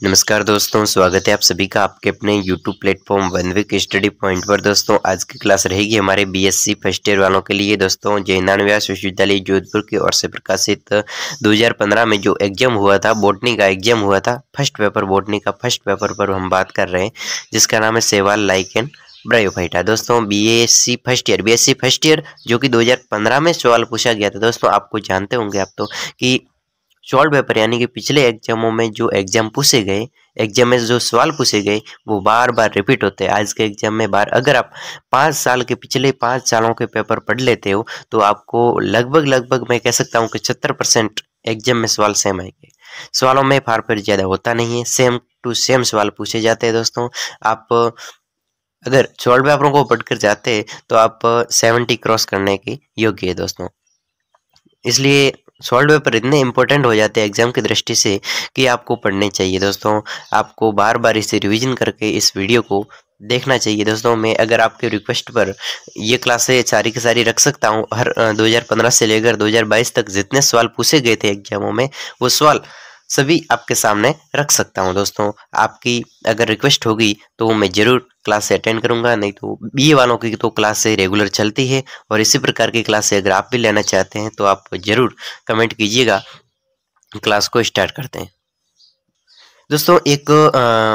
नमस्कार दोस्तों, स्वागत है आप सभी का आपके अपने YouTube platform one week study point पर। दोस्तों आज की क्लास रहेगी हमारे बीएससी फर्स्ट ईयर वालों के लिए। दोस्तों जयनारायण व्यास विश्वविद्यालय जोधपुर की ओर से प्रकाशित 2015 में जो एग्जाम हुआ था, बॉटनी का एग्जाम हुआ था, फर्स्ट पेपर बॉटनी का फर्स्ट पेपर पर हम बात कर रहे हैं, जिसका नाम है शैवाल, लाइकेन, ब्रायोफाइटा। दोस्तों बीएससी फर्स्ट ईयर जो कि 2015 में सवाल पूछा गया था। दोस्तों आपको जानते होंगे आप तो कि सॉल्व पेपर यानी कि पिछले एग्जामों में जो एग्जाम पूछे गए, एग्जाम में जो सवाल पूछे गए वो बार बार रिपीट होते हैं। आज के एग्जाम में अगर आप 5 साल के पिछले 5 सालों के पेपर पढ़ लेते हो तो आपको लगभग मैं कह सकता हूँ कि 70% एग्जाम में सवाल सेम आएंगे। सवालों में फार फिर ज़्यादा होता नहीं है, सेम टू सेम सवाल पूछे जाते हैं। दोस्तों आप अगर सॉल्व पेपरों को पढ़कर जाते हैं तो आप 70 क्रॉस करने के योग्य है दोस्तों। इसलिए सॉल्व पेपर इतने इंपॉर्टेंट हो जाते हैं एग्जाम की दृष्टि से कि आपको पढ़ने चाहिए। दोस्तों आपको बार बार इसे रिवीजन करके इस वीडियो को देखना चाहिए। दोस्तों मैं अगर आपके रिक्वेस्ट पर ये क्लासें सारी की सारी रख सकता हूँ। हर 2015 से लेकर 2022 तक जितने सवाल पूछे गए थे एग्जामों में, वो सवाल सभी आपके सामने रख सकता हूं। दोस्तों आपकी अगर रिक्वेस्ट होगी तो मैं ज़रूर क्लास से अटेंड करूंगा, नहीं तो बीए वालों की तो क्लास से रेगुलर चलती है। और इसी प्रकार की क्लास से अगर आप भी लेना चाहते हैं तो आप ज़रूर कमेंट कीजिएगा, क्लास को स्टार्ट करते हैं। दोस्तों एक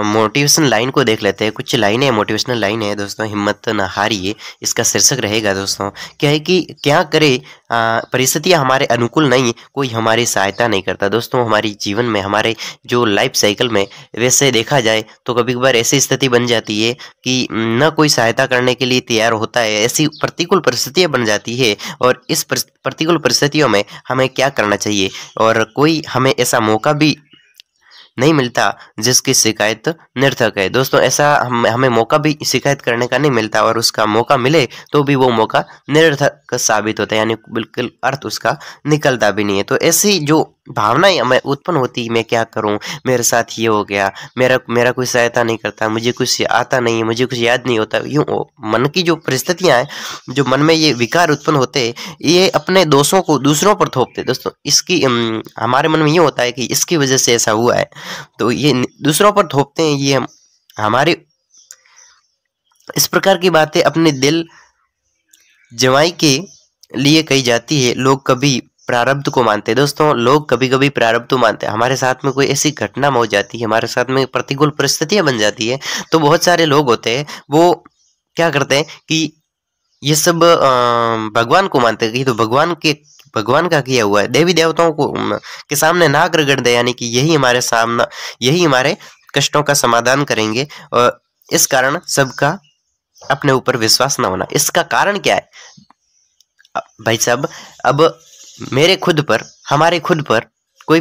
मोटिवेशन लाइन को देख लेते हैं। कुछ लाइनें मोटिवेशनल लाइन है दोस्तों। हिम्मत न हारिए, इसका शीर्षक रहेगा। दोस्तों क्या है कि क्या करे, परिस्थितियां हमारे अनुकूल नहीं, कोई हमारी सहायता नहीं करता। दोस्तों हमारी जीवन में, हमारे जो लाइफ साइकिल में वैसे देखा जाए तो कभी कभार ऐसी स्थिति बन जाती है कि न कोई सहायता करने के लिए तैयार होता है। ऐसी प्रतिकूल परिस्थितियां बन जाती है और इस प्रतिकूल परिस्थितियों में हमें क्या करना चाहिए, और कोई हमें ऐसा मौका भी नहीं मिलता जिसकी शिकायत निरर्थक है। दोस्तों ऐसा हमें मौका भी शिकायत करने का नहीं मिलता, और उसका मौका मिले तो भी वो मौका निरर्थक साबित होता है, यानी बिल्कुल अर्थ उसका निकलता भी नहीं है। तो ऐसी जो भावनाएं हमें उत्पन्न होती, मैं क्या करूं, मेरे साथ ये हो गया, मेरा कोई सहायता नहीं करता, मुझे कुछ आता नहीं, मुझे कुछ याद नहीं होता, यूं मन की जो परिस्थितियां हैं, जो मन में ये विकार उत्पन्न होते हैं, ये अपने दोषों को दूसरों पर थोपते। दोस्तों इसकी हमारे मन में ये होता है कि इसकी वजह से ऐसा हुआ है, तो ये दूसरों पर थोपते हैं। ये हमारे इस प्रकार की बातें अपने दिल जमाई के लिए कही जाती है। लोग कभी प्रारब्ध को मानते हैं। दोस्तों लोग कभी कभी प्रारब्ध को मानते हैं। हमारे साथ में कोई ऐसी घटना हो जाती है, हमारे साथ में प्रतिकूल परिस्थितियां बन जाती है, तो बहुत सारे लोग होते हैं वो क्या करते हैं कि ये सब भगवान को मानते हैं कि तो भगवान का किया हुआ है, देवी देवताओं को के सामने नाक रगड़ दे, यानी कि यही हमारे कष्टों का समाधान करेंगे। और इस कारण सबका अपने ऊपर विश्वास न होना। इसका कारण क्या है भाई साहब? अब हमारे खुद पर कोई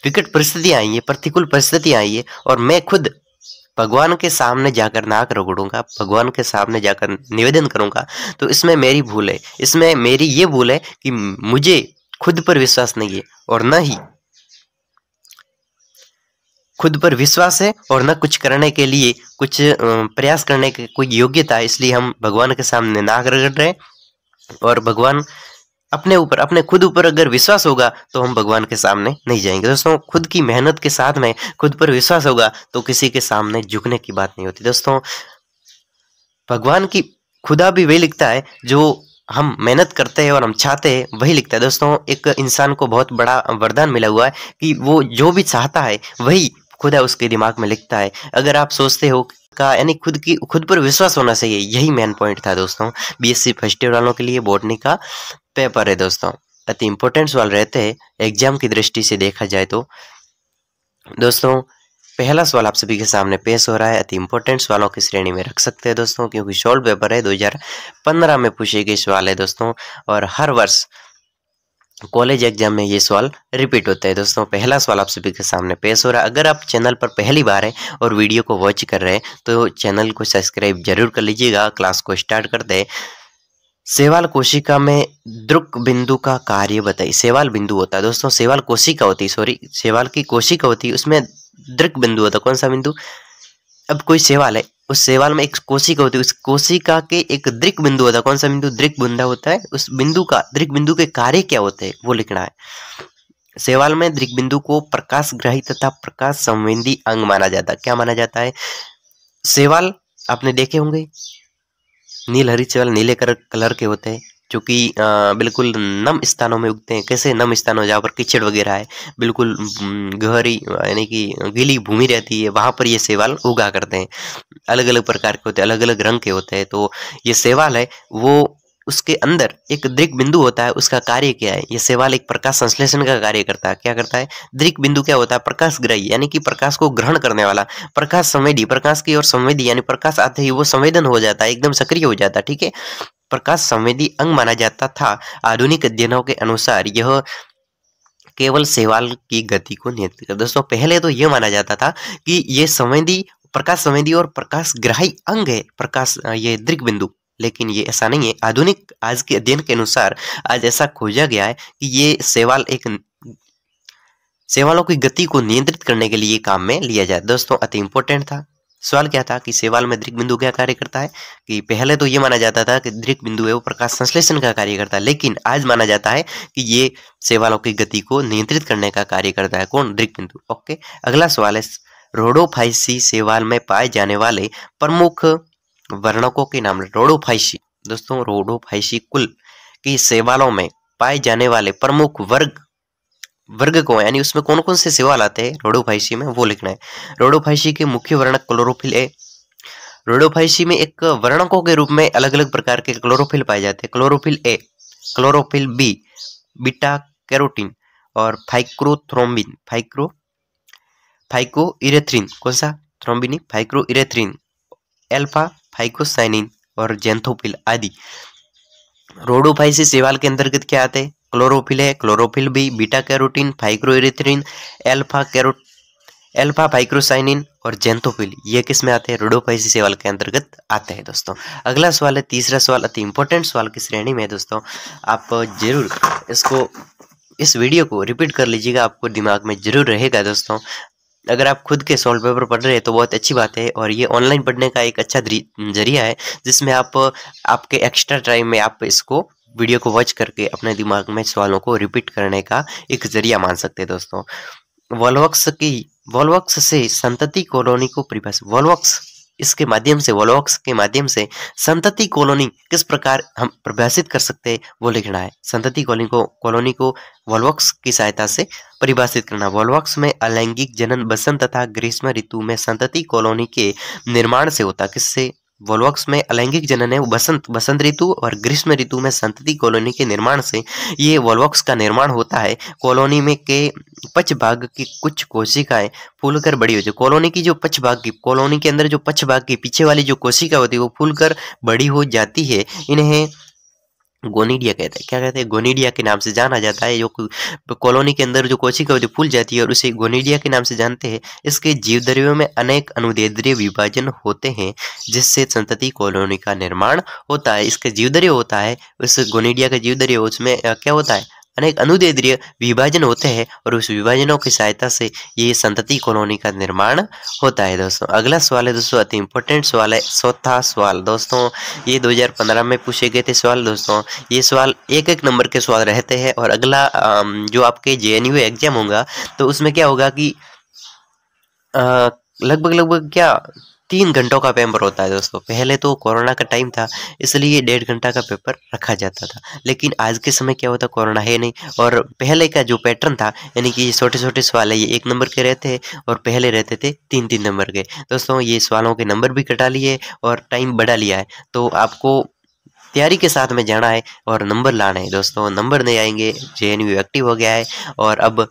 विकट परिस्थितियां आई है, प्रतिकूल परिस्थितियां आई है, और मैं खुद भगवान के सामने जाकर नाक रगड़ूंगा, भगवान के सामने जाकर निवेदन करूंगा, तो इसमें मेरी भूल है। इसमें मेरी ये भूल है कि मुझे खुद पर विश्वास नहीं है, और न ही खुद पर विश्वास है, और न कुछ करने के लिए, कुछ प्रयास करने की कोई योग्यता है। इसलिए हम भगवान के सामने नाक रगड़ रहे हैं, और भगवान अपने खुद ऊपर अगर विश्वास होगा तो हम भगवान के सामने नहीं जाएंगे। दोस्तों खुद की मेहनत के साथ में खुद पर विश्वास होगा तो किसी के सामने झुकने की बात नहीं होती। दोस्तों भगवान की खुदा भी वही लिखता है जो हम मेहनत करते हैं और हम चाहते हैं, वही लिखता है। दोस्तों एक इंसान को बहुत बड़ा वरदान मिला हुआ है कि वो जो भी चाहता है वही खुदा उसके दिमाग में लिखता है। अगर आप सोचते हो का, यानी खुद पर विश्वास होना चाहिए, यही मेन पॉइंट था दोस्तों बीएससी फर्स्ट ईयर वालों के लिए। बॉटनी का पेपर है दोस्तों, अति इंपॉर्टेंट सवाल रहते हैं एग्जाम की दृष्टि से देखा जाए तो। दोस्तों पहला सवाल आप सभी के सामने पेश हो रहा है, अति इंपॉर्टेंट सवालों की श्रेणी में रख सकते हैं दोस्तों, क्योंकि सॉल्व पेपर है, 2015 में पूछे गए सवाल है दोस्तों, और हर वर्ष कॉलेज एग्जाम में ये सवाल रिपीट होता है। दोस्तों पहला सवाल आप सभी के सामने पेश हो रहा है। अगर आप चैनल पर पहली बार है और वीडियो को वॉच कर रहे हैं तो चैनल को सब्सक्राइब जरूर कर लीजिएगा। क्लास को स्टार्ट करते हैं। शैवाल कोशिका में दृक बिंदु का कार्य बताइए। शैवाल बिंदु होता है दोस्तों, शैवाल कोशिका होती है, शैवाल की कोशिका होती है, उसमें दृक बिंदु होता है। कौन सा बिंदु? अब कोई शैवाल है, उस शैवाल में एक कोशिका होती है, उस कोशिका के एक दृक बिंदु होता है। कौन सा बिंदु? दृक बिंदु होता है। उस बिंदु का, दृक बिंदु के कार्य क्या होते हैं वो लिखना है। शैवाल में दृक बिंदु को प्रकाशग्राही तथा प्रकाश संवेदी अंग माना जाता है। क्या माना जाता है? शैवाल आपने देखे होंगे, नील हरित शैवाल नीले कलर के होते हैं, जो कि बिल्कुल नम स्थानों में उगते हैं। कैसे नम स्थानों, जहाँ पर कीचड़ वगैरह है, बिल्कुल गहरी यानी कि गीली भूमि रहती है, वहां पर ये शैवाल उगा करते हैं। अलग अलग प्रकार के होते हैं, अलग अलग रंग के होते हैं। तो ये शैवाल है वो, उसके अंदर एक दृक बिंदु होता है। उसका कार्य क्या है? ये शैवाल एक प्रकाश संश्लेषण का कार्य करता है। क्या करता है? दृक बिंदु क्या होता है? प्रकाशग्राही, यानी कि प्रकाश को ग्रहण करने वाला। प्रकाश संवेदी, प्रकाश की ओर संवेदी, यानी प्रकाश आते ही वो संवेदन हो जाता है, एकदम सक्रिय हो जाता है। ठीक है, प्रकाश संवेदी अंग माना जाता था। आधुनिक अध्ययनों के अनुसार यह केवल शैवाल की गति को नियंत्रित कर। दोस्तों पहले तो यह माना जाता था कि ये संवेदी, प्रकाश संवेदी और प्रकाशग्राही अंग है प्रकाश, ये दृक बिंदु, लेकिन ये ऐसा नहीं है। आधुनिक आज के अध्ययन के अनुसार आज ऐसा खोजा गया है कि ये शैवालों की गति को नियंत्रित करने के लिए काम में लिया जाए। दोस्तों अति इंपॉर्टेंट था। सवाल क्या था कि शैवाल में दृक बिंदु क्या कार्य करता है? कि पहले तो ये माना जाता था कि दृक बिंदु है वो प्रकाश संश्लेषण का कार्य करता है, लेकिन आज माना जाता है कि ये शैवालों की गति को नियंत्रित करने का कार्य करता है। कौन? दृक बिंदु। ओके, अगला सवाल है, रोडोफाइसी शैवाल में पाए जाने वाले प्रमुख वर्णकों के नाम। रोडोफाइसी, दोस्तों रोडोफाइसी कुल की शैवालों में पाए जाने वाले प्रमुख वर्ग को, यानी उसमें कौन कौन से शैवाल आते हैं रोडोफाइसी में, वो लिखना है। रोडोफाइसी के मुख्य वर्णक क्लोरोफिल ए। रोडोफाइसी में एक वर्णकों के रूप में अलग अलग प्रकार के क्लोरोफिल पाए जाते हैं। Chlorophyll A, chlorophyll B, beta carotene और फाइक्रोथ्रोम्बिन, फाइकोइरेथ्रिन। कौन सा? थ्रोम्बिन, फाइक्रोइरेथ्रिन, एल्फा फाइकोसाइनिन और जेंथोफिल आदि। रोडोफाइसी शैवाल के अंतर्गत क्या आते हैं? क्लोरोफिल है, chlorophyll B, beta carotene, phycoerythrin, alpha phycocyanin और जेंथोफिल। ये किस में आते हैं? रोडोफाइसी शैवाल के अंतर्गत आते हैं। दोस्तों अगला सवाल है, तीसरा सवाल अति इंपॉर्टेंट सवाल की श्रेणी में। दोस्तों आप जरूर इस वीडियो को रिपीट कर लीजिएगा, आपको दिमाग में जरूर रहेगा। दोस्तों अगर आप खुद के सॉल्व पेपर पढ़ रहे हैं तो बहुत अच्छी बात है, और ये ऑनलाइन पढ़ने का एक अच्छा जरिया है, जिसमें आप आपके एक्स्ट्रा टाइम में आप इसको वीडियो को वॉच करके अपने दिमाग में सवालों को रिपीट करने का एक जरिया मान सकते हैं। दोस्तों वॉल्वॉक्स से संतति कॉलोनी को परिभाषित। वॉल्वॉक्स के माध्यम से संतति कॉलोनी किस प्रकार हम परिभाषित कर सकते हैं, वो लिखना है। संतति कॉलोनी को वॉल्वॉक्स की सहायता से परिभाषित करना। वॉल्वॉक्स में अलैंगिक जनन बसंत तथा ग्रीष्म ऋतु में संतति कॉलोनी के निर्माण से होता। किससे? वॉल्वॉक्स में अलैंगिक जनन है वो बसंत ऋतु और ग्रीष्म ऋतु में संतति कॉलोनी के निर्माण से ये वॉल्वॉक्स का निर्माण होता है। कॉलोनी में के पक्ष भाग की कुछ कोशिकाएं फूलकर बड़ी होती है। कॉलोनी की जो पक्ष भाग की, कॉलोनी के अंदर जो पक्ष भाग की पीछे वाली जो कोशिका होती है वो फूलकर बड़ी हो जाती है। इन्हें गोनिडिया कहते हैं। क्या कहते हैं? गोनिडिया के नाम से जाना जाता है। जो कॉलोनी के अंदर जो कोशिका होती है फूल जाती है और उसे गोनिडिया के नाम से जानते हैं। इसके जीवद्रव्यों में अनेक अनुदैर्ध्य विभाजन होते हैं, जिससे संतति कॉलोनी का निर्माण होता है। इसका जीवद्रव्य होता है, उस गोनिडिया का जीवद्रव्य, उसमें क्या होता है? अनेक अनुदैर्ध्य विभाजन होते हैं और उस विभाजनों की सहायता से ये संतति कॉलोनी का निर्माण होता है। दोस्तों अगला सवाल है दोस्तों अति इंपॉर्टेंट सवाल है, चौथा सवाल। दोस्तों ये 2015 में पूछे गए थे सवाल। दोस्तों ये सवाल एक एक नंबर के सवाल रहते हैं, और अगला जो आपके JNU एग्जाम होगा तो उसमें क्या होगा कि लगभग क्या 3 घंटों का पेपर होता है। दोस्तों पहले तो कोरोना का टाइम था, इसलिए 1.5 घंटा का पेपर रखा जाता था, लेकिन आज के समय क्या होता, कोरोना है नहीं, और पहले का जो पैटर्न था, यानी कि छोटे छोटे सवाल है, ये 1 नंबर के रहते हैं और पहले रहते थे 3-3 नंबर के। दोस्तों ये सवालों के नंबर भी कटा लिए और टाइम बढ़ा लिया है, तो आपको तैयारी के साथ में जाना है और नंबर लाना है। दोस्तों नंबर नहीं आएंगे, JNU एक्टिव हो गया है, और अब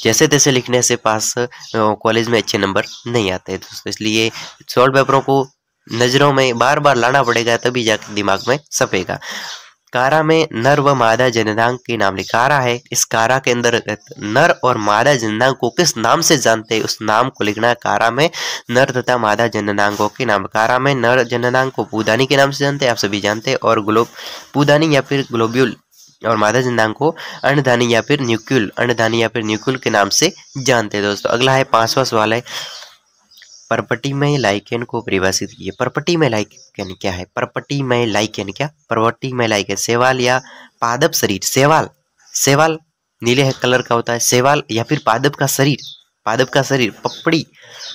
जैसे तैसे लिखने से पास कॉलेज में अच्छे नंबर नहीं आते हैं। दोस्तों इसलिए सॉल्व पेपरों को नज़रों में बार बार लाना पड़ेगा, तभी जाकर दिमाग में छपेगा। कारा में नर व मादा जननांग के नाम लिखा। कारा है, इस कारा के अंदर नर और मादा जननांग को किस नाम से जानते हैं, उस नाम को लिखना है। कारा में नर तथा मादा जननांगों के नाम। कारा में नर जननांग को पूदानी के नाम से जानते हैं, आप सभी जानते हैं, और पूदानी या फिर ग्लोब्यूल, और मादा जननांग को अंडधानी या फिर न्यूक्यूल के नाम से जानते हैं। दोस्तों अगला है 5वां सवाल है, परपटीमय लाइकेन को परिभाषित कीजिए। परपटीमय लाइकेन क्या है? परपटीमय लाइकेन क्या? परपटीमय लाइकेन शैवाल या पादप शरीर, शैवाल नीले कलर का होता है। शैवाल या फिर पादप का शरीर, पादप का शरीर पपड़ी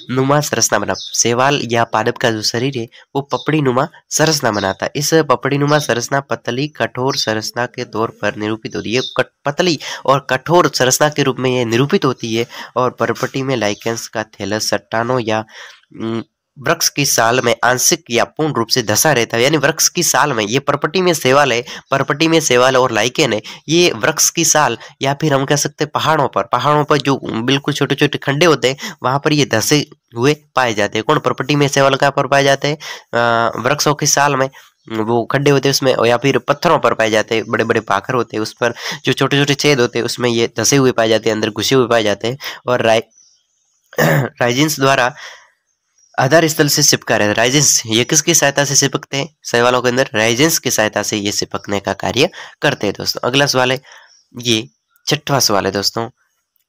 नुमा संरचना बना, शैवाल या पादप का जो शरीर है वो पपड़ी नुमा संरचना बनाता है। इस पपड़ी नुमा संरचना पतली कठोर संरचना के तौर पर निरूपित होती है। पतली और कठोर संरचना के रूप में ये निरूपित होती है और पर्पटी में लाइकेंस का थैलस चट्टानों या वृक्ष की साल में आंशिक या पूर्ण रूप से धंसा रहता है। यानी वृक्ष की साल में, ये पर्पटी में शैवाल है, पर्पटी में शैवाल और लाइकेन है, ये वृक्ष की साल या फिर हम कह सकते हैं पहाड़ों पर जो बिल्कुल छोटे छोटे खड्डे होते हैं वहां पर ये धंसे हुए पाए जाते हैं। कौन? पर्पटी में शैवाल कहाँ पर पाए जाते हैं? वृक्षों की साल में वो खड्डे होते हैं उसमें, या फिर पत्थरों पर पाए जाते हैं, बड़े बड़े पाखर होते हैं उस पर जो छोटे छोटे छेद होते हैं उसमें ये धंसे हुए पाए जाते हैं, अंदर घुसे हुए पाए जाते हैं। और राइजिन्स द्वारा आधार स्थल से चिपका रहता है। राइजिन्स ये किसकी सहायता से चिपकते हैं? शैवालों के अंदर राइजिन्स की सहायता से ये चिपकने का कार्य करते हैं दोस्तों। अगला सवाल है, ये छठवां सवाल है दोस्तों,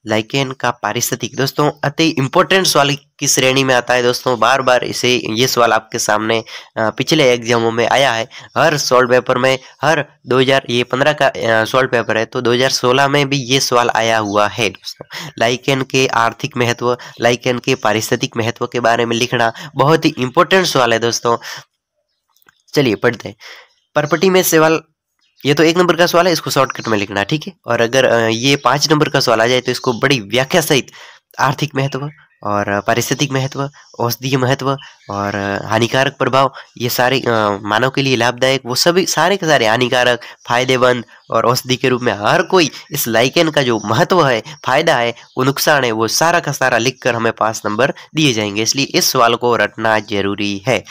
लाइकेन का पारिस्थितिक। दोस्तों अति इंपॉर्टेंट सवाल की श्रेणी में आता है दोस्तों, बार बार इसे ये सवाल आपके सामने पिछले एग्जामों में आया है, हर सॉल्व पेपर में, हर 2015 का सॉल्व पेपर है तो 2016 में भी ये सवाल आया हुआ है दोस्तों। लाइकेन के आर्थिक महत्व, लाइकेन के पारिस्थितिक महत्व के बारे में लिखना बहुत ही इंपॉर्टेंट सवाल है दोस्तों। चलिए पढ़ते हैं। पर्पटी में शैवाल, ये तो 1 नंबर का सवाल है, इसको शॉर्टकट में लिखना, ठीक है। और अगर ये 5 नंबर का सवाल आ जाए तो इसको बड़ी व्याख्या सहित आर्थिक महत्व और पारिस्थितिक महत्व, औषधीय महत्व और हानिकारक प्रभाव, ये सारे मानव के लिए लाभदायक, वो सभी सारे के सारे हानिकारक, फायदेमंद और औषधि के रूप में हर कोई इस लाइकेन का जो महत्व है, फायदा है, वो नुकसान है, वो सारा का सारा लिखकर हमें 5 नंबर दिए जाएंगे। इसलिए इस सवाल को रटना जरूरी है।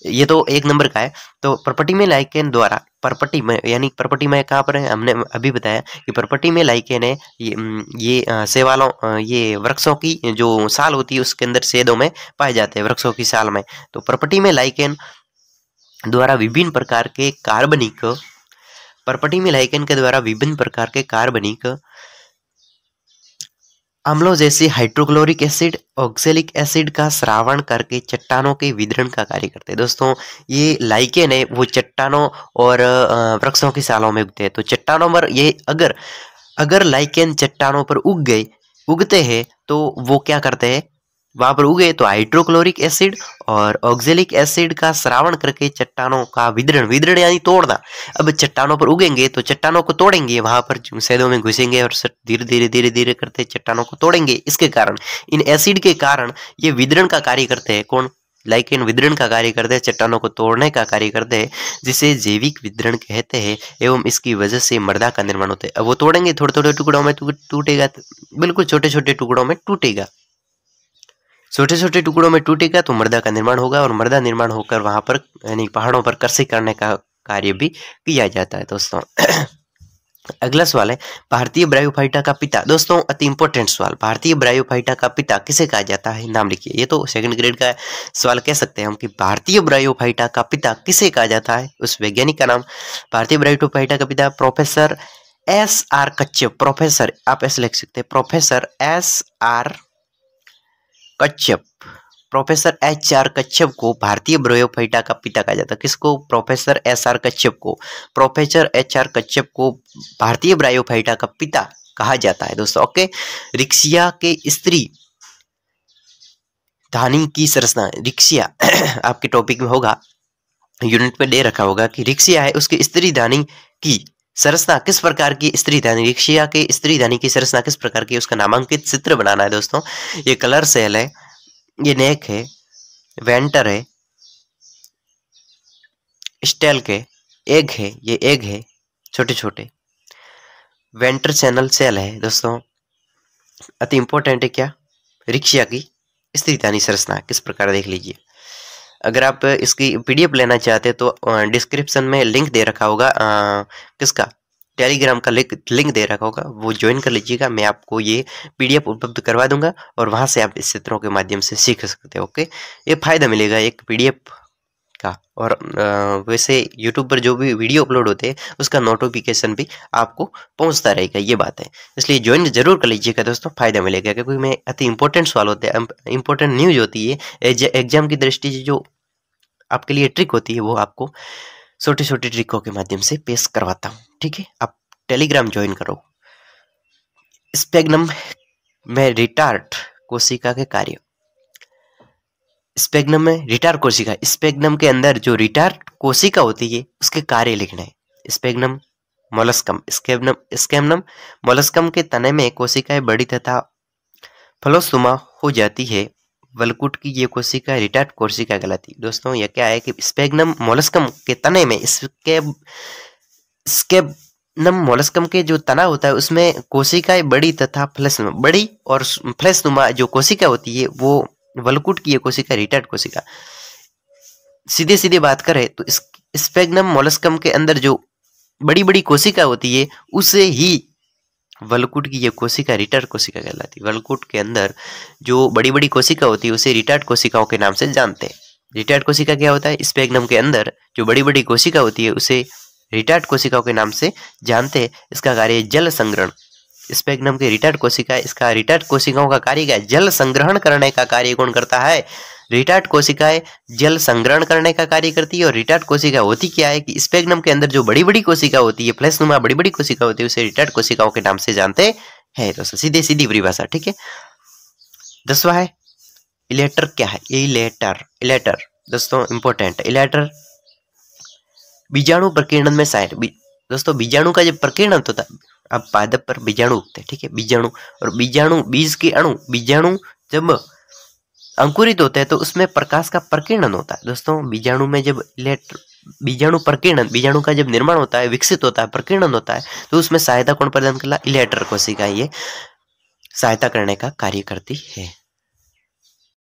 ये तो 1 नंबर का है। तो पर्पटी में लाइकेन द्वारा, पर्पटी में यानी पर्पटी में कहाँ पर है? हमने अभी बताया कि पर्पटी में लाइकेन है, ये शैवालों, ये वृक्षों की जो साल होती है उसके अंदर छेदों में पाए जाते हैं, वृक्षों की साल में। तो पर्पटी में लाइकेन द्वारा विभिन्न प्रकार के कार्बनिक, पर्पटी में लाइकेन के द्वारा विभिन्न प्रकार के कार्बनिक अम्लों जैसे हाइड्रोक्लोरिक एसिड, ऑक्सैलिक एसिड का स्रावण करके चट्टानों के विदरण का कार्य करते हैं। दोस्तों ये लाइकेन है वो चट्टानों और वृक्षों की सालों में उगते हैं। तो चट्टानों पर ये अगर लाइकेन चट्टानों पर उगते हैं तो वो क्या करते हैं? वहां पर उगे तो हाइड्रोक्लोरिक एसिड और ऑक्सैलिक एसिड का स्रावण करके चट्टानों का विदरण यानी तोड़ना। अब चट्टानों पर उगेंगे तो चट्टानों को तोड़ेंगे, वहां पर छेदों में घुसेंगे और धीरे धीरे करते चट्टानों को तोड़ेंगे। इसके कारण, इन एसिड के कारण ये विदरण का कार्य करते हैं। कौन? लाइकेन विदरण का कार्य करते हैं, चट्टानों को तोड़ने का कार्य करते हैं, जिसे जैविक विदरण कहते हैं। एवं इसकी वजह से मृदा का निर्माण होता है। अब वो तोड़ेंगे, थोड़े थोड़े टुकड़ों में टूटेगा, बिल्कुल छोटे छोटे टुकड़ों में टूटेगा, छोटे छोटे टुकड़ों में टूटेगा तो मृदा का निर्माण होगा और मृदा निर्माण होकर वहां पर यानी पहाड़ों पर कृषि करने का कार्य भी किया जाता है दोस्तों। अगला सवाल है, भारतीय ब्रायोफाइटा का पिता। दोस्तों अति इंपॉर्टेंट सवाल, भारतीय ब्रायोफाइटा का पिता किसे कहा जाता है? नाम लिखिए। ये तो 2nd ग्रेड का सवाल कह सकते हैं हम कि भारतीय ब्रायोफाइटा का पिता किसे कहा जाता है, उस वैज्ञानिक का नाम। भारतीय ब्रायोफाइटा का पिता प्रोफेसर SR कच्छप। प्रोफेसर आप ऐसे लिख सकते हैं, प्रोफेसर SR कच्छप, प्रोफेसर HR कच्छप को भारतीय ब्रायोफाइटा का पिता कहा जाता है। किसको? प्रोफेसर SR कच्छप को, प्रोफेसर HR कच्छप को भारतीय ब्रायोफाइटा का पिता कहा जाता है दोस्तों। ओके। रिक्शिया के स्त्री धानी की संरचना, रिक्शिया आपके टॉपिक में होगा, यूनिट में दे रखा होगा कि रिक्शिया है, उसकी स्त्री धानी की संरचना किस प्रकार की? स्त्री धानी, रिक्शिया के स्त्री धानी की संरचना किस प्रकार की? उसका नामांकित चित्र बनाना है दोस्तों। ये कलर सेल है, ये नेक है, वेंटर है, स्टेल के एग है, ये एग है छोटे छोटे, वेंटर चैनल सेल है दोस्तों। अति इंपॉर्टेंट है क्या? रिक्शिया की स्त्रीधानी संरचना किस प्रकार, देख लीजिए। अगर आप इसकी PDF लेना चाहते हैं तो डिस्क्रिप्शन में लिंक दे रखा होगा, किसका? टेलीग्राम का लिंक दे रखा होगा, वो ज्वाइन कर लीजिएगा। मैं आपको ये PDF उपलब्ध करवा दूंगा और वहां से आप इस चित्रों के माध्यम से सीख सकते हो। ओके, ये फायदा मिलेगा एक PDF का। और वैसे YouTube पर जो भी वीडियो अपलोड होते हैं उसका नोटिफिकेशन भी आपको पहुंचता रहेगा, ये बात है। इसलिए ज्वाइन जरूर कर लीजिएगा दोस्तों, फायदा मिलेगा, क्योंकि मैं अति इंपॉर्टेंट सवाल होते हैं, इंपॉर्टेंट न्यूज होती है, एग्जाम की दृष्टि से जो आपके लिए ट्रिक होती है वो आपको छोटी छोटी ट्रिकों के माध्यम से पेश करवाता हूँ। ठीक है, आप टेलीग्राम ज्वाइन करो। स्पेग्नम में रिटार्ट कोशिका के कार्य। स्पेग्नम में रिटार्ट कोशिका, स्पेग्नम के अंदर जो रिटार्ट कोशिका होती है उसके कार्य लिखना है। स्पेग्नम मोलस्कम, स्केमनम मोलस्कम के तने में कोशिकाएं बड़ी तथा फलोत्सुमा हो जाती है। वलकुट की ये कोशिका रिटार्ट कोशिका कहलाती है। दोस्तों यह क्या है कि स्पेग्नम मोलस्कम के तने में स्केमनम मोलस्कम के जो तना होता है उसमें कोशिकाएं बड़ी तथा फलसनुमा, बड़ी और फलसनुमा जो कोशिका होती है वो वलकुट की ये कोशिका रिटार्ट कोशिका। सीधे सीधे बात करें तो स्पेग्नम मोलस्कम के अंदर जो बड़ी बड़ी कोशिका होती है उसे ही वलकुट की ये कोशिका रिटार्ट कोशिका कहलाती है। वलकुट के अंदर जो बड़ी बड़ी कोशिका होती है उसे रिटार्ट कोशिकाओं के नाम से जानते हैं। रिटार्ट कोशिका क्या होता है? स्पेग्नम के अंदर जो बड़ी बड़ी कोशिका होती है उसे रिटार्ट कोशिकाओं के नाम से जानते हैं। इसका कार्य जल संग्रहण। स्पेग्नम के रिटार्ट कोशिका, इसका रिटार्ट कोशिकाओं का कार्य क्या है? जल संग्रहण करने का कार्य कौन करता है? रिटार्ट कोशिकाएं जल संग्रहण करने का कार्य करती है। और रिटार्ट कोशिका होती क्या है कि स्पेग्नम के अंदर जो बड़ी बड़ी कोशिका होती है, फ्लैशनुमा बड़ी बड़ी कोशिका होती है, उसे रिटार्ट कोशिकाओं के नाम से जानते हैं। दोस्तों सीधी सीधी परिभाषा, ठीक है। 10वां है इलेटर। क्या है ये इलेटर? इलेटर दोस्तों इंपॉर्टेंट। इलेटर बीजाणु प्रकीर्णन में सहायक। दोस्तों बीजाणु का जब प्रकीर्णन होता है, अब पादप पर बीजाणु उगते हैं, ठीक है। बीजाणु और बीजाणु बीज के अणु, बीजाणु जब अंकुरित होते हैं तो उसमें प्रकाश का प्रकीर्णन होता है। दोस्तों बीजाणु में जब बीजाणु प्रकीर्णन, बीजाणु का जब निर्माण होता है, विकसित होता है, प्रकीर्णन होता है, तो उसमें सहायता कौन प्रदान करता है? इलेटर कोशिका ये सहायता करने का कार्य करती है।